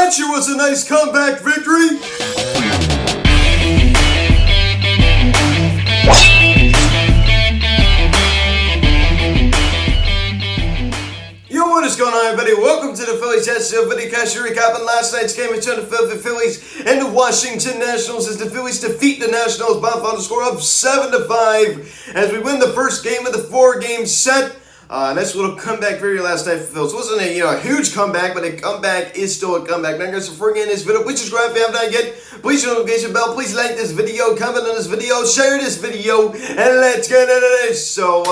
That sure was a nice comeback victory. Yo, what is going on, everybody? Welcome to the Phillies video cast recapping last night's game between the Philadelphia Phillies and the Washington Nationals as the Phillies defeat the Nationals by a final score of 7-5 as we win the first game of the 4-game set. Nice little comeback video last night for Phillies. Wasn't a huge comeback, but a comeback is still a comeback. Now, guys, before getting this video, please subscribe if you have not yet. Please hit the notification bell. Please like this video, comment on this video, share this video, and let's get into this. So,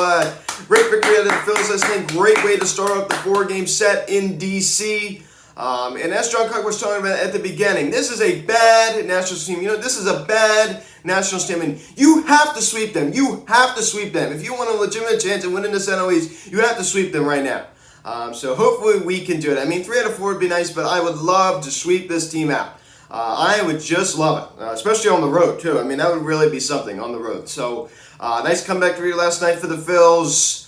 great victory out of the Phillies last night. Great way to start off the 4-game set in DC. And as John Cook was talking about at the beginning, this is a bad Nationals team. This is a bad Nationals team, and you have to sweep them. You have to sweep them. If you want a legitimate chance of winning this NL you have to sweep them right now. So hopefully we can do it. I mean, 3 out of 4 would be nice, but I would love to sweep this team out. I would just love it, especially on the road, too. I mean, that would really be something on the road. So, nice comeback video last night for the Phils.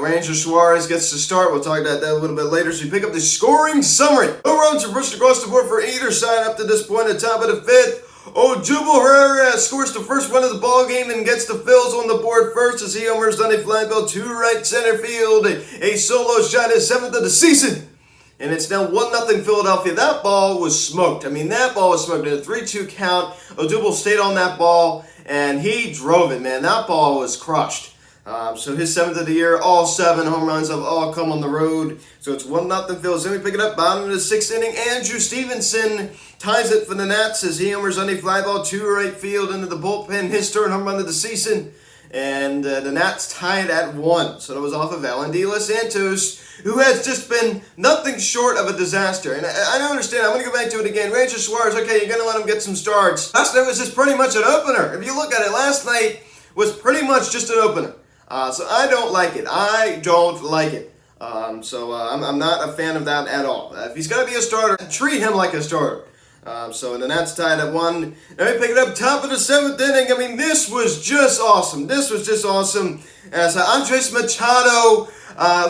Ranger Suarez gets to start. We'll talk about that a little bit later. So you pick up the scoring summary. No runs are pushed across the board for either side up to this point at the top of the 5th. Odubel Herrera scores the first run of the ball game and gets the Phils on the board first as he homers on a fly ball to right center field. A solo shot, his 7th of the season. And it's now 1-0 Philadelphia. That ball was smoked. I mean, that ball was smoked. In a 3-2 count, Odubel stayed on that ball, and he drove it, man. That ball was crushed. So his 7th of the year, all 7 home runs have all come on the road. So it's 1-0 Phillies. Then we pick it up, bottom of the 6th inning. Andrew Stevenson ties it for the Nats as he homers on a fly ball to right field into the bullpen. His third home run of the season. And the Nats tie it at 1. So that was off of Valentin Dos Santos, who has just been nothing short of a disaster. And I don't understand. I'm going to go back to it again. Ranger Suarez, okay, you're going to let him get some starts. Last night was just pretty much an opener. If you look at it, last night was pretty much just an opener. So I don't like it. I don't like it. I'm not a fan of that at all. If he's going to be a starter, treat him like a starter. The Nats tied at 1. Now we pick it up top of the 7th inning. I mean, this was just awesome. This was just awesome. As Andres Machado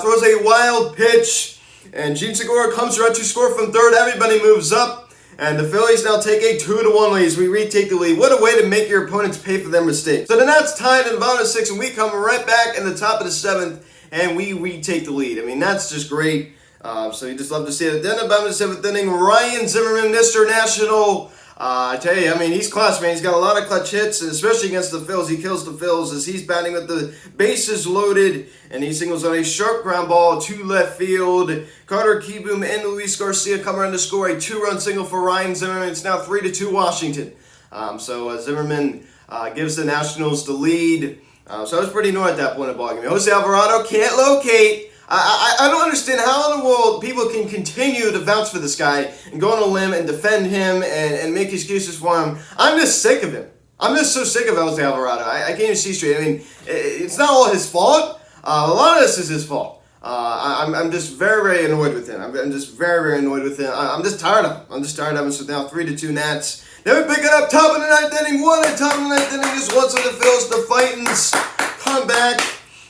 throws a wild pitch. And Gene Segura comes around to score from third. Everybody moves up. And the Phillies now take a 2-1 lead as we retake the lead. What a way to make your opponents pay for their mistakes. So the Nats tied in the bottom of 6, and we come right back in the top of the 7th, and we retake the lead. I mean, that's just great. So you just love to see it. Then the bottom of the 7th inning, Ryan Zimmerman, Mr. National. I tell you, I mean, he's clutch, man. He's got a lot of clutch hits, and especially against the Phils. He kills the Phils as he's batting with the bases loaded, and he singles on a sharp ground ball to left field. Carter Kieboom and Luis Garcia come around to score a 2-run single for Ryan Zimmerman. It's now 3-2 Washington. Zimmerman gives the Nationals the lead. So I was pretty annoyed at that point of the ballgame. Jose Alvarado can't locate. I don't understand how in the world people can continue to vouch for this guy and go on a limb and defend him and make excuses for him. I'm just sick of him. I'm just so sick of Jose Alvarado. I can't even see straight. I mean, it's not all his fault. A lot of this is his fault. I'm just very, very annoyed with him. I'm just very, very annoyed with him. I'm just tired of him. So now 3-2 Nats. Then we pick it up top of the 9th inning. One at top of the 9th inning is once on the Phils. The Titans come back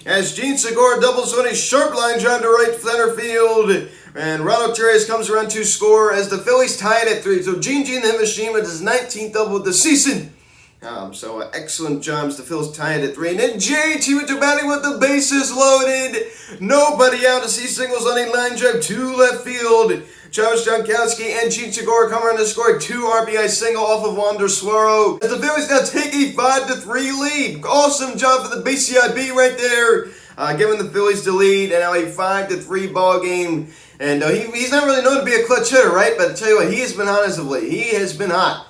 as Gene Segura doubles on a sharp line drive to right center field. And Ronald Torres comes around to score as the Phillies tie it at 3. So Gene the Machine with his 19th double of the season. Excellent jobs. The Phillies tie it at 3. And then JT went to batting with the bases loaded. Nobody out as he singles on a line drive to left field. Charles Gronkowski and Gene Segura come around to score a 2 RBI single off of Wander Suero. As the Phillies now take a 5-3 lead. Awesome job for the BCIB right there. Giving the Phillies the lead and now a 5-3 ball game. And he's not really known to be a clutch hitter, right? But I tell you what, he has been hot as of late. He has been hot.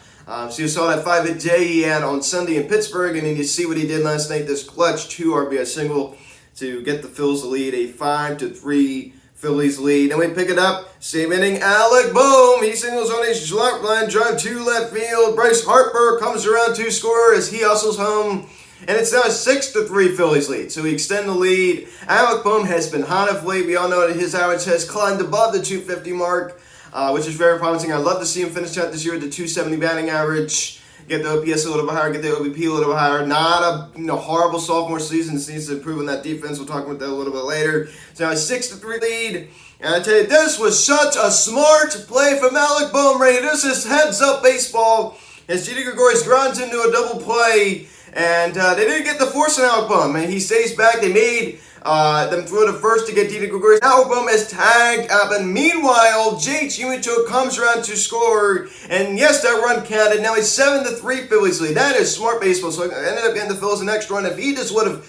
So you saw that 5-hit day he had on Sunday in Pittsburgh, and then you see what he did last night, this clutch 2 RBI single to get the Phils the lead, a 5-3 Phillies lead. And we pick it up, same inning, Alec Bohm, he singles on a sharp line drive to left field. Bryce Harper comes around to score as he hustles home. And it's now a 6-3 Phillies lead. So we extend the lead. Alec Bohm has been hot of late. We all know that his average has climbed above the 250 mark, which is very promising. I'd love to see him finish out this year with the 270 batting average. Get the OPS a little bit higher, get the OBP a little bit higher. Not a horrible sophomore season. It needs to improve on that defense. We'll talk about that a little bit later. So now a 6-3 lead. And I tell you, this was such a smart play from Alec Bohm right here. This is heads-up baseball as Didi Gregorius grounds into a double play. And they didn't get the force on Alec Bohm. I mean, he stays back. They made them throw to first to get Didi Gregorius. Alec Bohm is tagged up. And meanwhile, Jake Chimucho comes around to score. And yes, that run counted. Now he's 7-3 Phillies lead. That is smart baseball. So it ended up getting the Phillies the next run. If he just would have,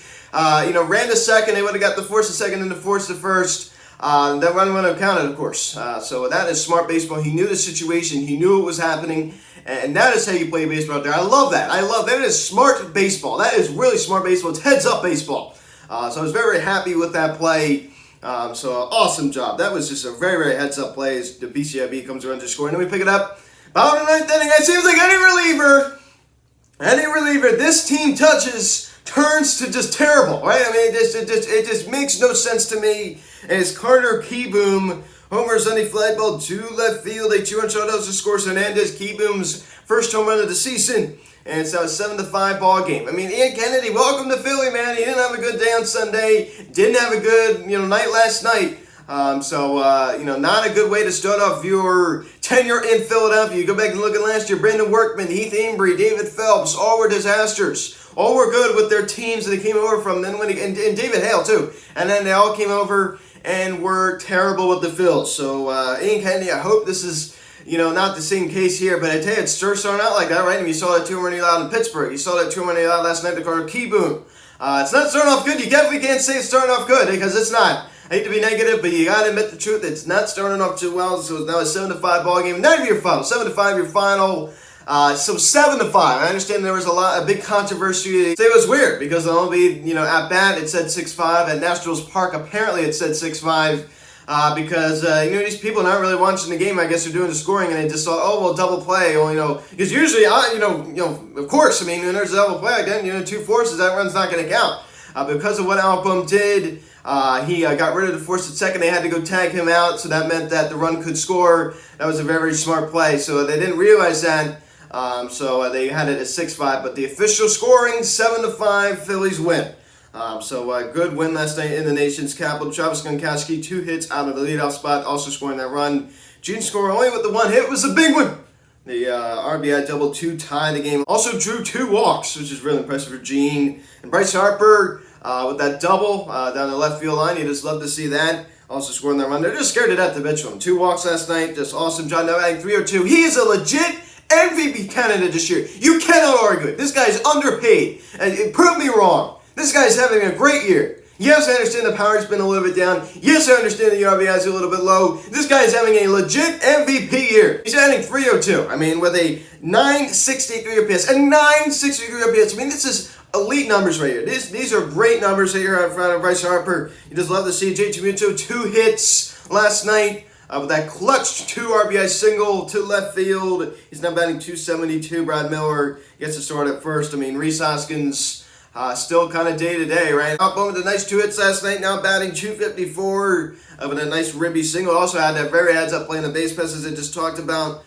ran to second, they would have got the force to second and the force to first. That run wouldn't have counted, of course. So that is smart baseball. He knew the situation. He knew what was happening. And that is how you play baseball out there. I love that. That is smart baseball. That is really smart baseball. It's heads-up baseball. So I was very, very happy with that play. So awesome job. That was just a very, very heads-up play as the BCIB comes around to score. And then we pick it up. About the ninth inning. It seems like any reliever this team touches turns to just terrible, right? I mean, it just makes no sense to me. As Carter Keyboom homers on a fly ball to left field, a 2-run shot to score Hernandez. Keyboom's first home run of the season, and it's now a 7-5 ball game. I mean, Ian Kennedy, welcome to Philly, man. He didn't have a good day on Sunday, didn't have a good night last night. Not a good way to start off your tenure in Philadelphia. You go back and look at last year, Brandon Workman, Heath Embry, David Phelps, all were disasters. All were good with their teams that they came over from. Then and David Hale too. And then they all came over and were terrible with the Phils. So Ian Kennedy, I hope this is not the same case here. But I tell you, it's starting out like that, right? I mean, you saw that 2-run allowed in Pittsburgh. You saw that 2-run allowed last night to Carter Keyboom. It's not starting off good. You definitely can't say it's starting off good because it's not. I hate to be negative, but you got to admit the truth. It's not starting off too well. So it's now a 7-5 ball game. Not even your final. 7-5 your final. So 7-5. I understand there was a big controversy. It was weird because it'll only be, at bat it said 6-5. At Nationals Park apparently it said 6-5 because these people not really watching the game. I guess they're doing the scoring and they just thought, double play. Well, because usually of course, I mean, when there's a double play again, 2 forces, that run's not going to count. Because of what Alec Bohm did, he got rid of the force at second. They had to go tag him out, so that meant that the run could score. That was a very, very smart play. So they didn't realize that. So they had it at 6-5, but the official scoring 7-5, Phillies win. Good win last night in the nation's capital. Travis Gronkowski 2 hits out of the leadoff spot, also scoring that run. Gene scored only with the 1 hit was a big one. The RBI double to tie the game. Also drew 2 walks, which is really impressive for Gene. And Bryce Harper with that double down the left field line. You just love to see that. Also scoring that run. They're just scared to death to pitch him. 2 walks last night. Just awesome job. Now adding 302. He is a legit MVP candidate this year. You cannot argue it. This guy is underpaid. And prove me wrong. This guy is having a great year. Yes, I understand the power's been a little bit down. Yes, I understand the RBI is a little bit low. This guy is having a legit MVP year. He's adding 302. I mean, with a 963 OPS. A 963 OPS. I mean, this is elite numbers right here. These are great numbers here in front of Bryce Harper. You just love to see Jake Chimucho 2 hits last night. With that clutch 2 RBI single to left field. He's now batting 272. Brad Miller gets to start at first. I mean, Rhys Hoskins still kind of day-to-day, right? Alec Bohm with a nice 2 hits last night. Now batting 254 with a nice ribby single. Also had that very heads-up play in the base passes I just talked about.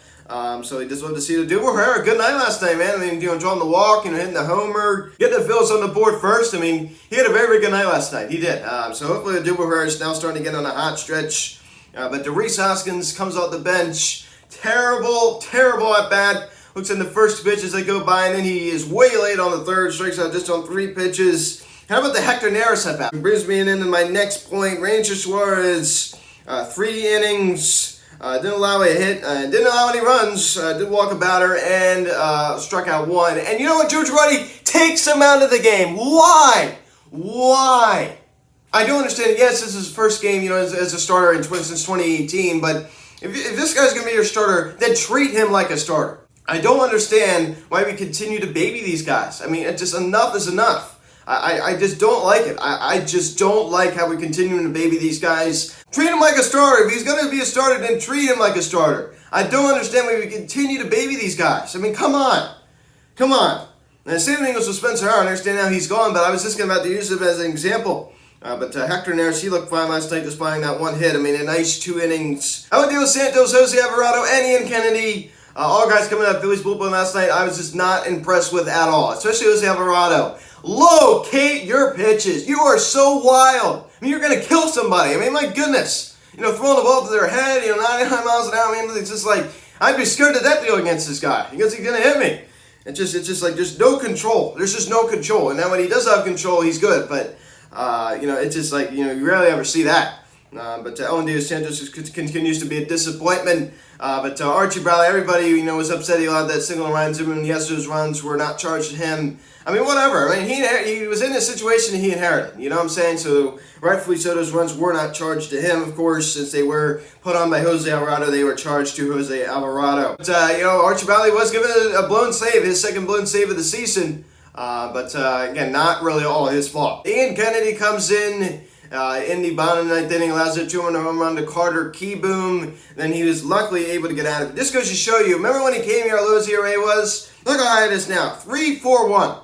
So he just wanted to see the dude. Herrera, good night last night, man. I mean, drawing the walk, hitting the homer, getting the Phillies on the board first. I mean, he had a very, very good night last night. He did. So hopefully the Herrera is now starting to get on a hot stretch. But Rhys Hoskins comes off the bench. Terrible at bat. Looks in the first pitch as they go by, and then he is way late on the third. Strikes out just on 3 pitches. How about the Hector Neris at bat? Brings me into my next point. Ranger Suarez, 3 innings. Didn't allow a hit. Didn't allow any runs. Did walk a batter and struck out 1. And you know what? George Ruddy takes him out of the game. Why? I do understand, yes, this is his first game, as a starter since 2018, but if this guy's going to be your starter, then treat him like a starter. I don't understand why we continue to baby these guys. I mean, it's just enough is enough. I just don't like it. I just don't like how we continue to baby these guys. Treat him like a starter. If he's going to be a starter, then treat him like a starter. I don't understand why we continue to baby these guys. I mean, come on. And the same thing was with Spencer Howard. I understand now he's gone, but I was just about to use him as an example. But Hector Neris, he looked fine last night, just finding that 1 hit. I mean, a nice 2 innings. How about Diego Santos, Jose Alvarado, and Ian Kennedy? All guys coming out of Phillies bullpen last night, I was just not impressed with at all, especially Jose Alvarado. Locate your pitches. You are so wild. I mean, you're going to kill somebody. I mean, my goodness. throwing the ball to their head, 99 miles an hour. I mean, it's just like, I'd be scared to death to go against this guy because he's going to hit me. It's just like, there's no control. There's just no control. And then when he does have control, he's good. But, it's just like, you rarely ever see that. But Owen Davis Santos continues to be a disappointment. But Archie Bradley, everybody, was upset he allowed that single to Ryan Zimmerman. Yes, those runs were not charged to him. I mean, whatever. I mean, he was in a situation he inherited. You know what I'm saying? So, rightfully so, those runs were not charged to him, of course, since they were put on by Jose Alvarado. They were charged to Jose Alvarado. But, Archie Bradley was given a blown save, his second blown save of the season. But again, not really all his fault. Ian Kennedy comes in the bottom of the ninth inning, allows a 2-run home run to Carter Keyboom. Then he was luckily able to get out of it. This goes to show you, remember when he came here, how low his ERA was? Look how high it is now, 3.41.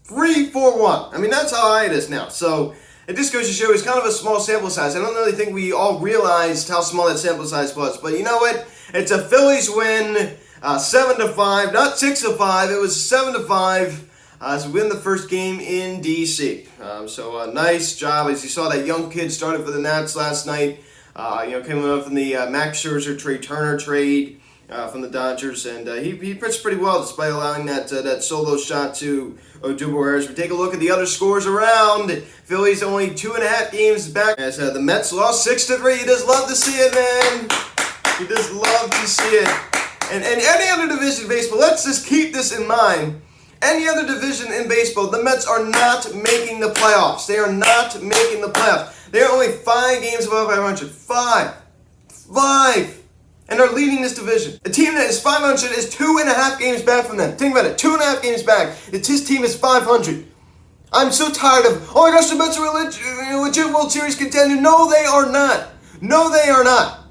3.41. I mean, that's how high it is now. So it just goes to show it's kind of a small sample size. I don't really think we all realized how small that sample size was. But you know what? It's a Phillies win, 7-5, not 6-5. It was 7-5. So we win the first game in D.C. So nice job. As you saw, that young kid started for the Nats last night. Came up from the Max Scherzer, Trey Turner trade from the Dodgers, and he pitched pretty well despite allowing that solo shot to Odubel Herrera. We take a look at the other scores around. Phillies only 2.5 games back as the Mets lost 6-3. You just love to see it, man. You just love to see it. And any other division of baseball, let's just keep this in mind. Any other division in baseball, the Mets are not making the playoffs. They are not making the playoffs. They are only 5 games above 500. 5. And are leading this division. A team that is 500 is 2.5 games back from them. Think about it. 2.5 games back. His team is 500. I'm so tired of, oh my gosh, the Mets are a legit World Series contender. No, they are not. No, they are not.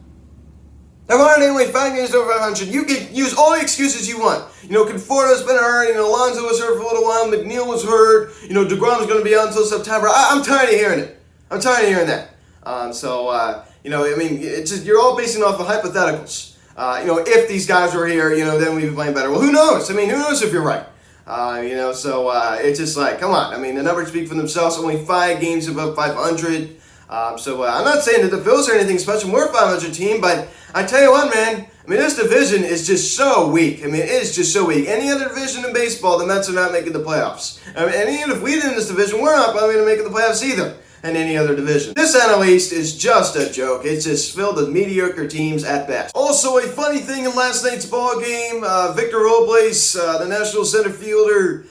They're only 5 games over 500. You can use all the excuses you want. Conforto's been hurt. Alonso was hurt for a little while. McNeil was hurt. DeGrom's going to be out until September. I'm tired of hearing it. I'm tired of hearing that. It's just, you're all basing off of hypotheticals. If these guys were here, then we'd be playing better. Well, who knows? I mean, who knows if you're right? It's just like, come on. I mean, the numbers speak for themselves. Only 5 games above 500. I'm not saying that the Phillies are anything special. We're a 500 team, but I tell you what, man. I mean, this division is just so weak. I mean, it is just so weak. Any other division in baseball, the Mets are not making the playoffs. I mean, and even if we did in this division, we're not probably going to make the playoffs either in any other division. This NL East is just a joke. It's just filled with mediocre teams at best. Also, a funny thing in last night's ball game, Victor Robles, the National center fielder,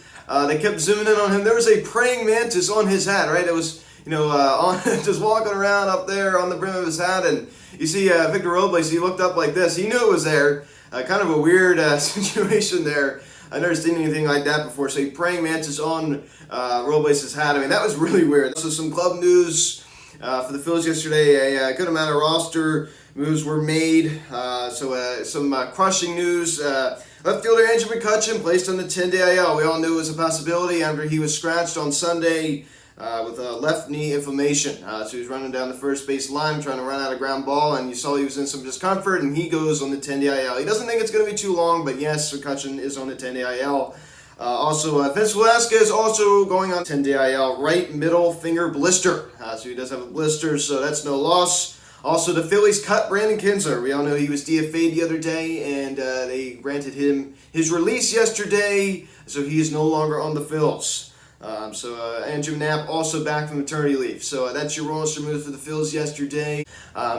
they kept zooming in on him. There was a praying mantis on his hat, right? It was just walking around up there on the brim of his hat, and you see Victor Robles, he looked up like this. He knew it was there. Kind of a weird situation there. I've never seen anything like that before. So, praying mantis on Robles' hat. I mean, that was really weird. So, some club news for the Phillies yesterday. A good amount of roster moves were made. Some crushing news. Left fielder Andrew McCutchen placed on the 10-day IL. We all knew it was a possibility after he was scratched on Sunday with left knee inflammation. So he was running down the first base line trying to run out a ground ball, and you saw he was in some discomfort, and he goes on the 10-day IL. He doesn't think it's going to be too long, but yes, McCutchen is on the 10-day IL. Vince Velasquez also going on 10-day IL, right middle finger blister. So he does have a blister, so that's no loss. Also, the Phillies cut Brandon Kinsler. We all know he was DFA'd the other day, and they granted him his release yesterday, so he is no longer on the Phils. Andrew Knapp also back from maternity leave. So that's your roster move for the Phillies yesterday.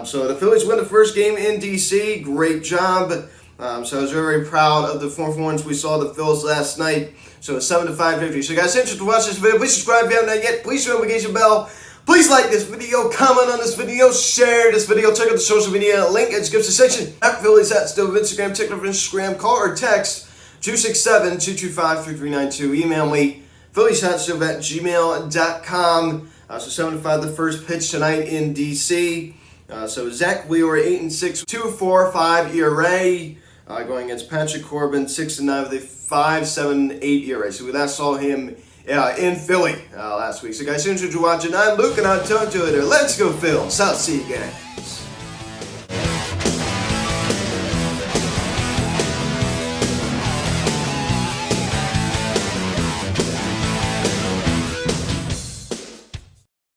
So the Phillies win the first game in D.C. Great job. So I was very proud of the performance we saw the Phillies last night. So a 7-5 victory. So guys, interested to watch this video, please subscribe if you haven't done yet. Please hit the notification bell. Please like this video, comment on this video, share this video, check out the social media link in the description section. At Phillies at still Instagram, TikTok, Instagram, call or text 267-225-3392. Email me, phillieshatstove@gmail.com. So 7-5 the first pitch tonight in D.C. So Zach Wheeler 8-6, 2.45 ERA. Going against Patrick Corbin 6-9 with a 5.78 ERA. So we last saw him in Philly last week. So guys, thanks for watching. I'm Luke, and I'll talk to you later. Let's go Phils. I'll see you guys.